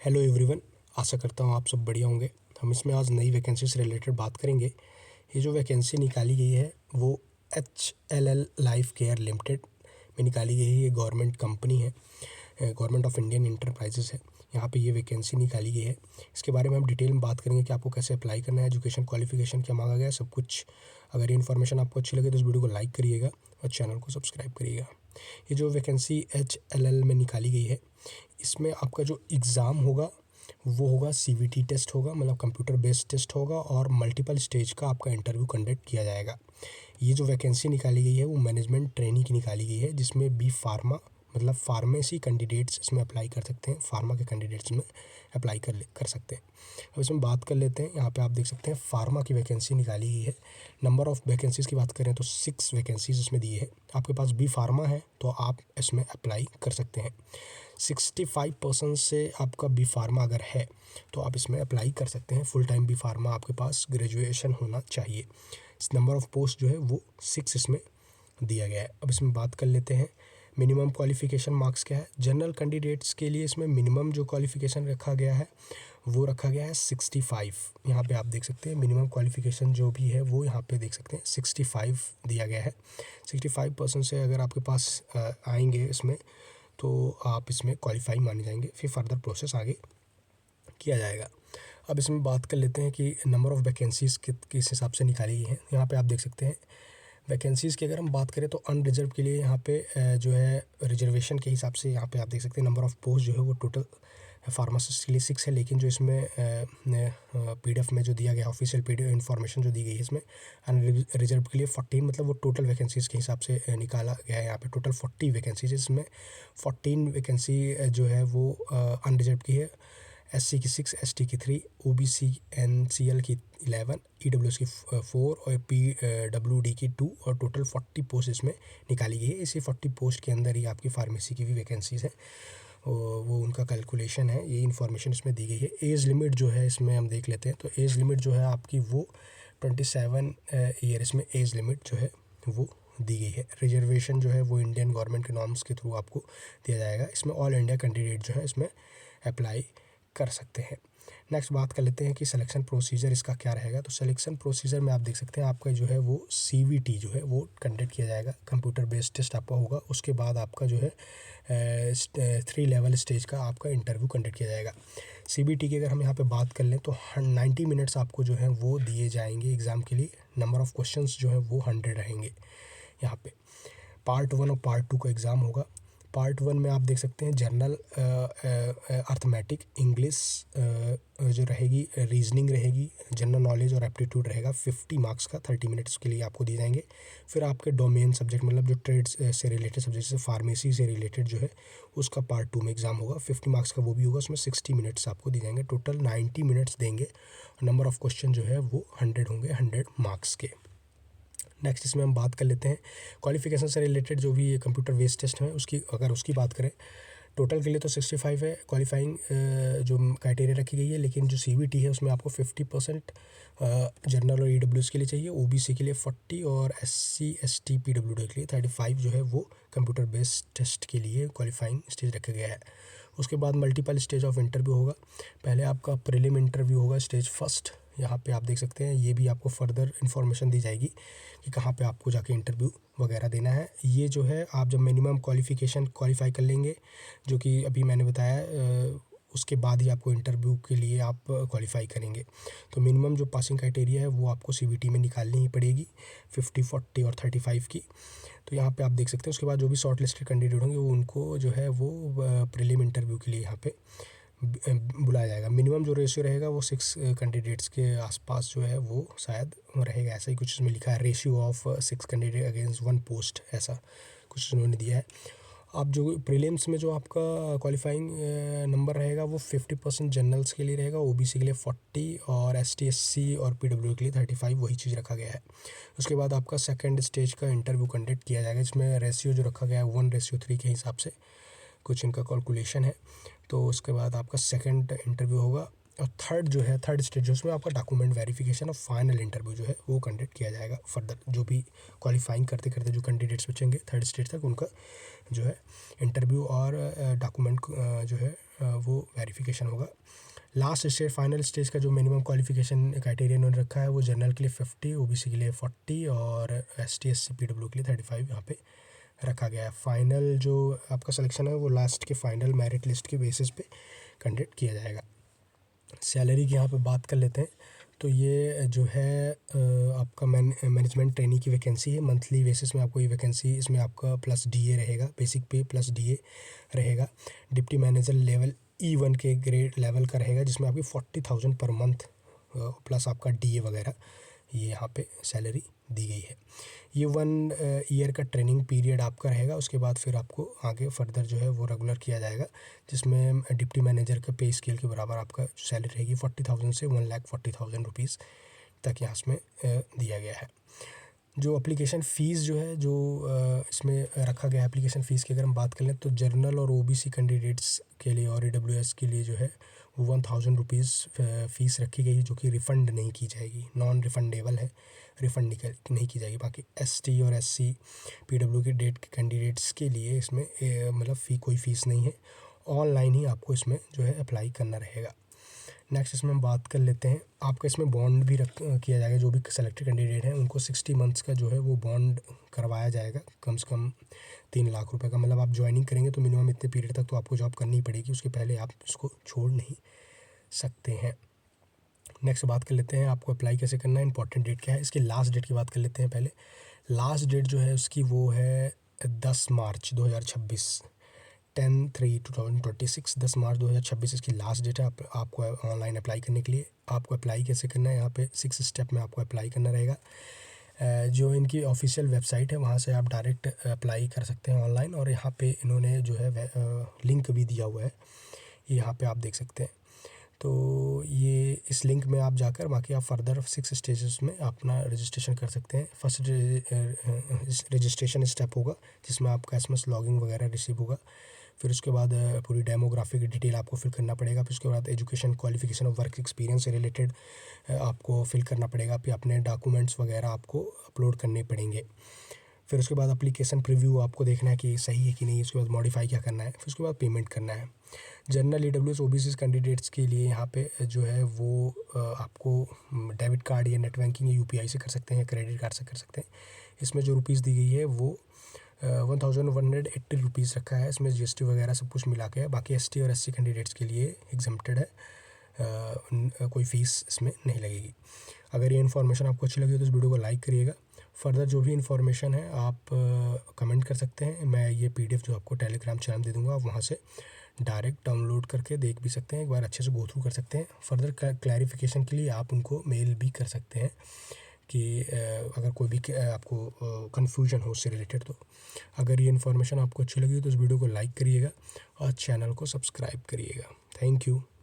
Hello everyone, आशा करता हूँ आप सब बढ़िया होंगे। हम इसमें आज नई वैकेंसी से रिलेटेड बात करेंगे। ये जो वैकेंसी निकाली गई है वो HLL लाइफ केयर लिमिटेड में निकाली गई है। ये गवर्नमेंट कंपनी है, गवर्नमेंट ऑफ इंडियन इंटरप्राइजेस है। यहाँ पे ये वैकेंसी निकाली गई है। इसके बारे में हम डिटेल में बात करेंगे कि आपको कैसे अप्लाई करना है, एजुकेशन क्वालिफिकेशन क्या मांगा गया है, सब कुछ। अगर ये इन्फॉर्मेशन आपको अच्छी लगे तो इस वीडियो को लाइक करिएगा और चैनल को सब्सक्राइब करिएगा। ये जो वैकेंसी HLL में निकाली गई है, इसमें आपका जो एग्ज़ाम होगा वो होगा CVT टेस्ट होगा, मतलब कंप्यूटर बेस्ड टेस्ट होगा, और मल्टीपल स्टेज का आपका इंटरव्यू कंडक्ट किया जाएगा। ये जो वैकेंसी निकाली गई है वो मैनेजमेंट ट्रेनी की निकाली गई है, जिसमें बी फार्मा मतलब फार्मेसी कैंडिडेट्स इसमें अप्लाई कर सकते हैं। फार्मा के कैंडिडेट्स में अप्लाई कर सकते हैं। अब इसमें बात कर लेते हैं। यहाँ पे आप देख सकते हैं फार्मा की वैकेंसी निकाली गई है। नंबर ऑफ़ वैकेंसीज़ की बात करें तो 6 वैकेंसीज़ इसमें दी है। आपके पास बी फार्मा है तो आप इसमें अप्लाई कर सकते हैं। 65% से आपका बी फार्मा अगर है तो आप इसमें अप्लाई कर सकते हैं। फुल टाइम बी फार्मा आपके पास ग्रेजुएशन होना चाहिए। इस नंबर ऑफ़ पोस्ट जो है वो 6 इसमें दिया गया है। अब इसमें बात कर लेते हैं मिनिमम क्वालिफ़िकेशन मार्क्स क्या है। जनरल कैंडिडेट्स के लिए इसमें मिनिमम जो क्वालिफ़िकेशन रखा गया है वो रखा गया है 65। यहाँ पे आप देख सकते हैं मिनिमम क्वालिफ़िकेशन जो भी है वो यहाँ पे देख सकते हैं 65 दिया गया है। 65% से अगर आपके पास आएंगे इसमें तो आप इसमें क्वालिफाई माने जाएंगे। फिर फर्दर प्रोसेस आगे किया जाएगा। अब इसमें बात कर लेते हैं कि नंबर ऑफ़ वैकेंसीज़ किस हिसाब से निकाली गई हैं। यहाँ पे आप देख सकते हैं वैकेंसीज़ की अगर हम बात करें तो अनरिजर्व के लिए यहाँ पे जो है रिजर्वेशन के हिसाब से यहाँ पे आप देख सकते हैं नंबर ऑफ़ पोस्ट जो है वो टोटल फार्मासिस्ट के लिए 6 है। लेकिन जो इसमें PDF में जो दिया गया ऑफिशियल PDF इन्फॉर्मेशन जो दी गई है इसमें अनरिजर्व के लिए 14, मतलब वो टोटल वैकेंसीज़ के हिसाब से निकाला गया है। यहाँ पे टोटल 40 वैकेंसीज, इसमें 14 वैकेंसी जो है वो अनरिजर्व की है। SC की 6, ST की 3, OBC NCL की 11, EWS की 4 और PWD की 2 और टोटल 40 पोस्ट इसमें निकाली गई है। इसी 40 पोस्ट के अंदर ही आपकी फार्मेसी की भी वैकेंसीज़ हैं, वो उनका कैलकुलेशन है। ये इन्फॉर्मेशन इसमें दी गई है। एज लिमिट जो है इसमें हम देख लेते हैं तो एज लिमिट जो है आपकी वो 27 ईयर इसमें एज लिमिट जो है वो दी गई है। रिजर्वेशन जो है वो इंडियन गवर्नमेंट के नॉर्म्स के थ्रू आपको दिया जाएगा। इसमें ऑल इंडिया कैंडिडेट जो है इसमें अप्लाई कर सकते हैं। नेक्स्ट बात कर लेते हैं कि सिलेक्शन प्रोसीजर इसका क्या रहेगा। तो सिलेक्शन प्रोसीजर में आप देख सकते हैं आपका जो है वो CVT जो है वो कंडक्ट किया जाएगा, कंप्यूटर बेस्ड टेस्ट आपका होगा। उसके बाद आपका जो है 3 लेवल स्टेज का आपका इंटरव्यू कंडक्ट किया जाएगा। CVT की अगर हम यहाँ पे बात कर लें तो 90 मिनट्स आपको जो है वो दिए जाएंगे एग्ज़ाम के लिए। नंबर ऑफ़ क्वेश्चंस जो है वो 100 रहेंगे। यहाँ पे पार्ट 1 और पार्ट 2 का एग्ज़ाम होगा। पार्ट 1 में आप देख सकते हैं जनरल अर्थमेटिक, इंग्लिश जो रहेगी, रीजनिंग रहेगी, जनरल नॉलेज और एप्टीट्यूड रहेगा। 50 मार्क्स का 30 मिनट्स के लिए आपको दिए जाएंगे। फिर आपके डोमेन सब्जेक्ट मतलब जो ट्रेड्स से रिलेटेड सब्जेक्ट, जैसे फार्मेसी से रिलेटेड जो है उसका पार्ट 2 में एग्ज़ाम होगा। 50 मार्क्स का वो भी होगा। उसमें 60 मिनट्स आपको दिए जाएंगे। टोटल 90 मिनट्स देंगे। नंबर ऑफ़ क्वेश्चन जो है वो 100 होंगे, 100 मार्क्स के। नेक्स्ट इसमें हम बात कर लेते हैं क्वालिफिकेशन से रिलेटेड जो भी कंप्यूटर बेस्ड टेस्ट है उसकी बात करें। टोटल के लिए तो 65 है क्वालिफाइंग जो क्राइटेरिया रखी गई है। लेकिन जो CVT है उसमें आपको 50% जनरल और EWS के लिए चाहिए, OBC के लिए 40 और SC ST PWD के लिए 35 जो है वो कंप्यूटर बेस्ड टेस्ट के लिए क्वालिफाइंग स्टेज रखा गया है। उसके बाद मल्टीपल स्टेज ऑफ इंटरव्यू होगा। पहले आपका प्रीलिम इंटरव्यू होगा, स्टेज फर्स्ट। यहाँ पे आप देख सकते हैं ये भी आपको फर्दर इन्फॉर्मेशन दी जाएगी कि कहाँ पे आपको जाके इंटरव्यू वगैरह देना है। ये जो है आप जब मिनिमम क्वालिफ़िकेशन क्वालिफाई कर लेंगे, जो कि अभी मैंने बताया, उसके बाद ही आपको इंटरव्यू के लिए आप क्वालिफाई करेंगे। तो मिनिमम जो पासिंग क्राइटेरिया है वो आपको CVT में निकालनी ही पड़ेगी, 50, 40 और 35 की। तो यहाँ पे आप देख सकते हैं। उसके बाद जो भी शॉर्ट लिस्टेड कैंडिडेट होंगे वो उनको जो है वो प्रीलिम इंटरव्यू के लिए यहाँ पे बुलाया जाएगा। मिनिमम जो रेशियो रहेगा वो 6 कैंडिडेट्स के आसपास जो है वो शायद रहेगा, ऐसा ही कुछ इसमें लिखा है। Ratio of 6 candidate against 1 post, ऐसा कुछ उन्होंने दिया है। अब जो प्रीलिम्स में जो आपका क्वालिफाइंग नंबर रहेगा वो 50% जनरल्स के लिए रहेगा, OBC के लिए 40 और ST SC और PW के लिए 35, वही चीज़ रखा गया है। उसके बाद आपका सेकंड स्टेज का इंटरव्यू कंडक्ट किया जाएगा, जिसमें रेशियो जो रखा गया है 1:3 के हिसाब से कुछ इनका कैलकुलेशन है। तो उसके बाद आपका सेकंड इंटरव्यू होगा। और थर्ड स्टेज जो उसमें आपका डॉक्यूमेंट वेरिफिकेशन और फाइनल इंटरव्यू जो है वो कंडक्ट किया जाएगा। फर्दर जो भी क्वालिफाइंग करते करते जो कैंडिडेट्स बचेंगे थर्ड स्टेज तक, उनका जो है इंटरव्यू और डॉक्यूमेंट जो है वो वेरिफिकेशन होगा। लास्ट स्टेज, फाइनल स्टेज का जो मिनिमम क्वालिफिकेशन क्राइटेरिया उन्होंने रखा है वो जनरल के लिए 50, ओबीसी के लिए 40 और एसटी एससी पीडब्ल्यू के लिए 35 यहाँ पे रखा गया है। फाइनल जो आपका सिलेक्शन है वो लास्ट के फाइनल मेरिट लिस्ट के बेसिस पे कंडक्ट किया जाएगा। सैलरी की यहाँ पे बात कर लेते हैं। तो ये जो है आपका मैनेजमेंट ट्रेनी की वैकेंसी है। मंथली बेसिस में आपको ये वैकेंसी, इसमें आपका प्लस डीए रहेगा, बेसिक पे प्लस डीए रहेगा। डिप्टी मैनेजर लेवल E1 के ग्रेड लेवल का रहेगा, जिसमें आपकी 40,000 पर मंथ प्लस आपका डीए वगैरह ये यहाँ पे सैलरी दी गई है। ये 1 ईयर का ट्रेनिंग पीरियड आपका रहेगा। उसके बाद फिर आपको आगे फर्दर जो है वो रेगुलर किया जाएगा, जिसमें डिप्टी मैनेजर का पे स्केल के बराबर आपका सैलरी रहेगी 40,000 से 1,40,000 रुपीज़ तक यहाँ इसमें दिया गया है। जो एप्लीकेशन फ़ीस जो है जो इसमें रखा गया है, एप्लीकेशन फ़ीस की अगर हम बात कर लें तो जनरल और ओबीसी कैंडिडेट्स के लिए और ईडब्ल्यूएस के लिए जो है वो 1,000 रुपीज़ फ़ीस रखी गई है, जो कि रिफ़ंड नहीं की जाएगी, नॉन रिफ़ंडेबल है, रिफ़ंड नहीं की जाएगी। बाकी एसटी और एससी पीडब्ल्यू के डेट के कैंडिडेट्स के लिए इसमें मतलब कोई फ़ीस नहीं है। ऑनलाइन ही आपको इसमें जो है अप्लाई करना रहेगा। नेक्स्ट इसमें हम बात कर लेते हैं, आपका इसमें बॉन्ड भी किया जाएगा। जो भी सेलेक्टेड कैंडिडेट हैं उनको 60 मंथ्स का जो है वो बॉन्ड करवाया जाएगा, कम से कम 3 लाख रुपए का। मतलब आप ज्वाइनिंग करेंगे तो मिनिमम इतने पीरियड तक तो आपको जॉब करनी पड़ेगी, उसके पहले आप इसको छोड़ नहीं सकते हैं। नेक्स्ट बात कर लेते हैं आपको अप्लाई कैसे करना है, इंपॉर्टेंट डेट क्या है। इसकी लास्ट डेट की बात कर लेते हैं पहले। लास्ट डेट जो है उसकी वो है 10 मार्च 2026, 10/3/2026, 10 मार्च 2026 इसकी लास्ट डेट है आपको ऑनलाइन अप्लाई करने के लिए। आपको अप्लाई कैसे करना है, यहाँ पे 6 स्टेप में आपको अप्लाई करना रहेगा। जो इनकी ऑफिशियल वेबसाइट है वहाँ से आप डायरेक्ट अप्लाई कर सकते हैं ऑनलाइन, और यहाँ पे इन्होंने जो है लिंक भी दिया हुआ है, यहाँ पे आप देख सकते हैं। तो ये इस लिंक में आप जाकर बाकी आप फर्दर 6 स्टेजेस में अपना रजिस्ट्रेशन कर सकते हैं। फर्स्ट रजिस्ट्रेशन स्टेप होगा जिसमें आपका एसएमएस लॉगिंग वगैरह रिसीव होगा। फिर उसके बाद पूरी डेमोग्राफी की डिटेल आपको फिल करना पड़ेगा। फिर उसके बाद एजुकेशन क्वालिफिकेशन और वर्क एक्सपीरियंस से रिलेटेड आपको फिल करना पड़ेगा। फिर अपने डॉक्यूमेंट्स वगैरह आपको अपलोड करने पड़ेंगे। फिर उसके बाद एप्लीकेशन प्रीव्यू आपको देखना है कि सही है कि नहीं, उसके बाद मॉडिफाई क्या करना है, फिर उसके बाद पेमेंट करना है। जनरल ईडब्ल्यूएस ओबीसी कैंडिडेट्स के लिए यहाँ पे जो है वो आपको डेबिट कार्ड या नेट बैंकिंग या यूपीआई से कर सकते हैं, क्रेडिट कार्ड से कर सकते हैं। इसमें जो रुपीज़ दी गई है वो 1,180 रुपीज़ रखा है। इसमें जीएसटी वगैरह सब कुछ मिला के है। बाकी एसटी और एससी कैंडिडेट्स के लिए एग्जम्प्टेड है, कोई फ़ीस इसमें नहीं लगेगी। अगर ये इन्फॉर्मेशन आपको अच्छी लगी तो इस वीडियो को लाइक करिएगा। फर्दर जो भी इन्फॉर्मेशन है आप कमेंट कर सकते हैं। मैं ये पीडीएफ जो आपको टेलीग्राम चैनल दे दूँगा, आप वहाँ से डायरेक्ट डाउनलोड करके देख भी सकते हैं, एक बार अच्छे से गो थ्रू कर सकते हैं। फर्दर क्लैरिफिकेशन के लिए आप उनको मेल भी कर सकते हैं कि अगर कोई भी आपको कन्फ्यूजन हो उससे रिलेटेड। तो अगर ये इन्फॉर्मेशन आपको अच्छी लगी तो इस वीडियो को लाइक करिएगा और चैनल को सब्सक्राइब करिएगा। Thank you.